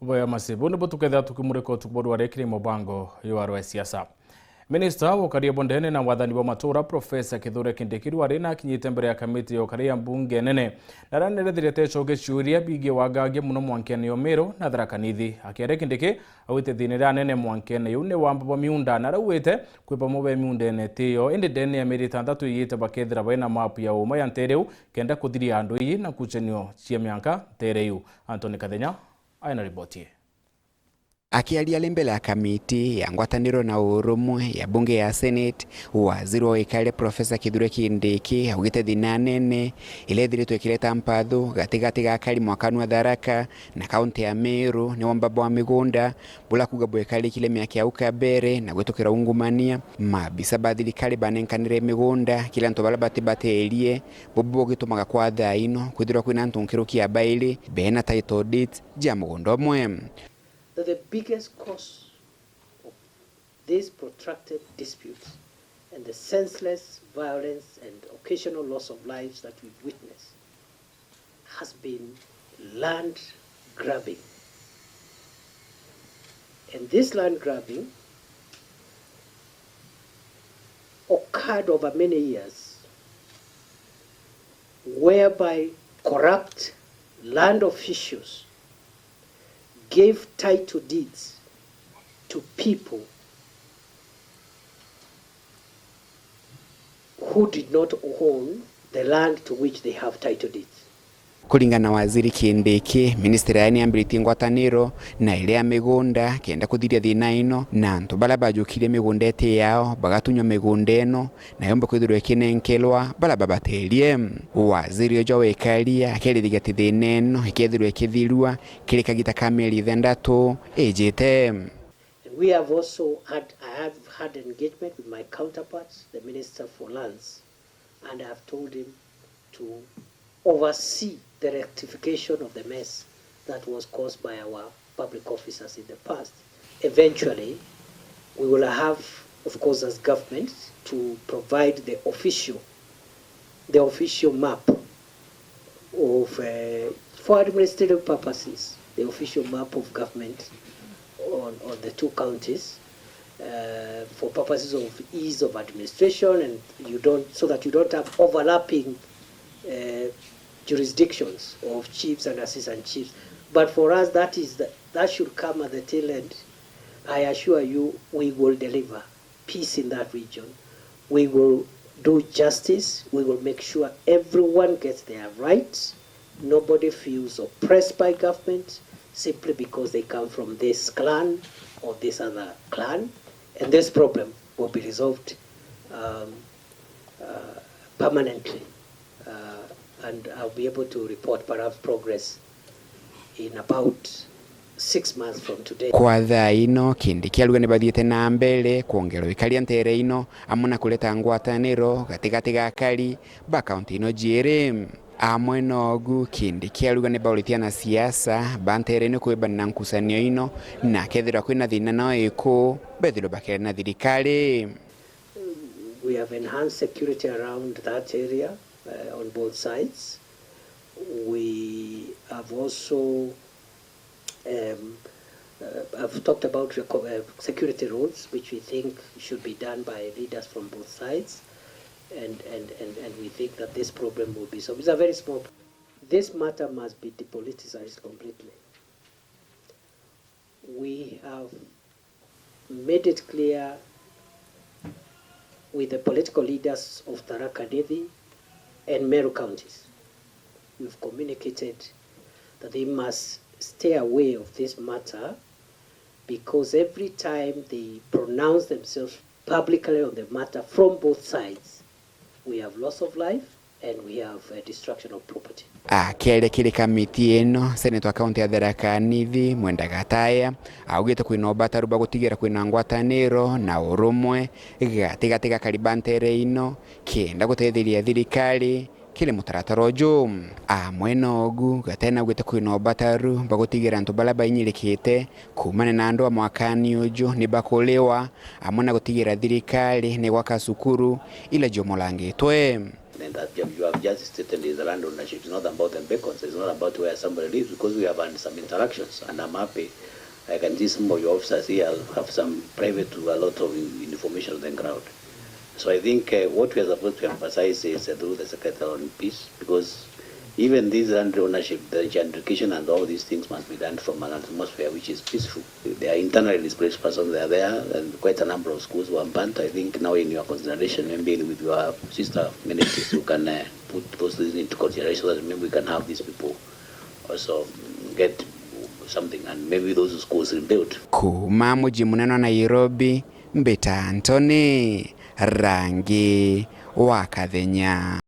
Boya masibu ni butuketha tukimuriko tukubodu warekiri mubango yuarwe siasa. Minister wakaria bondene na wathani wa matura Profesa Kindiki wari na akinyite mbere ya kamiti yo karia mbunge nene naranirethirete coge ciuria bigie wagagia muno Mwankene yo MERU na THARAKA nithi akiare Kindiki awite thinira nene Mwankene yu ne wamba miunda na rawite kwipa mobe miunda ne tiyo indi dene ya meri 6 yite bakethira bena map ya uma ya ntereu kenda kuthiria andu iyi na Nkucanio cia mianka tereu. Nkathiria aina ripoti. Akiaria mbele ya kamiti ya ngwataniro na urumwe ya bunge ya Senate, waziri wa ikale Profesa Kindiki augite thina nene ile thiritwe kireta mpathu gatigati ga kali mwakanu wa THARAKA na kaunti ya MERU ni wambabo wa migunda bula kugabo ikale kile miaka ya ukabere na gwetukira ungumania mabisa bathirikari banenkanire migunda kila ntobala batibate elie bobo gitumaga kwa thaino kwithirwa kwina ntunkiro kia baili bena title deeds ja mugunda omwe. That the biggest cause of these protracted disputes and the senseless violence and occasional loss of lives that we've witnessed has been land grabbing. And this land grabbing occurred over many years, whereby corrupt land officials gave title deeds to people who did not own the land to which they have title deeds. Kulingana waziri Kindiki, ministeri ya niambiriti ngwataniro na ile ya migunda kenda kuthiria thina ino na antu bala bajukire migunda ete yao bagatunywa migunda eno na yomba kwithirwe kinenkelwa bala babaterie. Waziri ojo wekalia akerithiga thina eno ikethirwe kithirwa kirika gita kameri 6 ejete. We have also I have had engagement with my counterparts, the Minister for Lands, and I have told him to oversee the rectification of the mess that was caused by our public officers in the past. Eventually, we will have, of course, as government, to provide the official map of, for administrative purposes, the official map of government on the 2 counties, for purposes of ease of administration, and so that you don't have overlapping jurisdictions of chiefs and assistant chiefs. But for us, that should come at the tail end. I assure you, we will deliver peace in that region. We will do justice. We will make sure everyone gets their rights. Nobody feels oppressed by government simply because they come from this clan or this other clan. And this problem will be resolved permanently. And I'll be able to report perhaps progress in about 6 months from today. Kwa thaino Kindiki aluga ni bathiete na mbele kuongera ikalia ntere ino amuna kuleta ngwataniro gatigati ga kali ba county ino jere. Amwe nogu Kindiki aluga ni bauritia na siasa bantere ino kweba na Nkucanio ino na kethira kwina thina no iko bethiro bakere na thirikari. We have enhanced security around that area on both sides. We have also I've talked about security roles, which we think should be done by leaders from both sides, and we think that this problem will be solved. It's a very small problem. This matter must be depoliticized completely. We have made it clear with the political leaders of THARAKA and MERU counties. We've communicated that they must stay away of this matter, because every time they pronounce themselves publicly on the matter from both sides, we have loss of life and we have destruction of property. Akiaria kile kamiti eno senator wa county ya THARAKA nithi Mwenda Gataya augite kwina bataru bagutigira kwina ngwataniro na urumwe gatiga kalibantere ino kenda gutetheria thirikari kile mutaratara ojo. Amwe nogu gatena augite kwina bataru bagutigira ntu bala bainyilikite kumane na andu Mwankene ojo ni bakolewa amuna gutigira thirikari ni gwaka cukuru ila jomolangitwe. And that you have just stated is the land ownership. It's not about the beacons. It's not about where somebody lives, because we have had some interactions, and I'm happy. I can see some of your officers here have some private to a lot of information on the ground. So I think what we are supposed to emphasize is through the Secretary on Peace, because even this land ownership, the gentrification and all these things must be done from an atmosphere which is peaceful. There are internally displaced persons that are there, and quite a number of schools were burnt. I think now in your consideration, maybe with your sister ministries, you can put those things into consideration, so that maybe we can have these people also get something, and maybe those schools rebuilt. Kuma mji munene wa Nairobi, Mbita Antony, rangi wa Kathenya.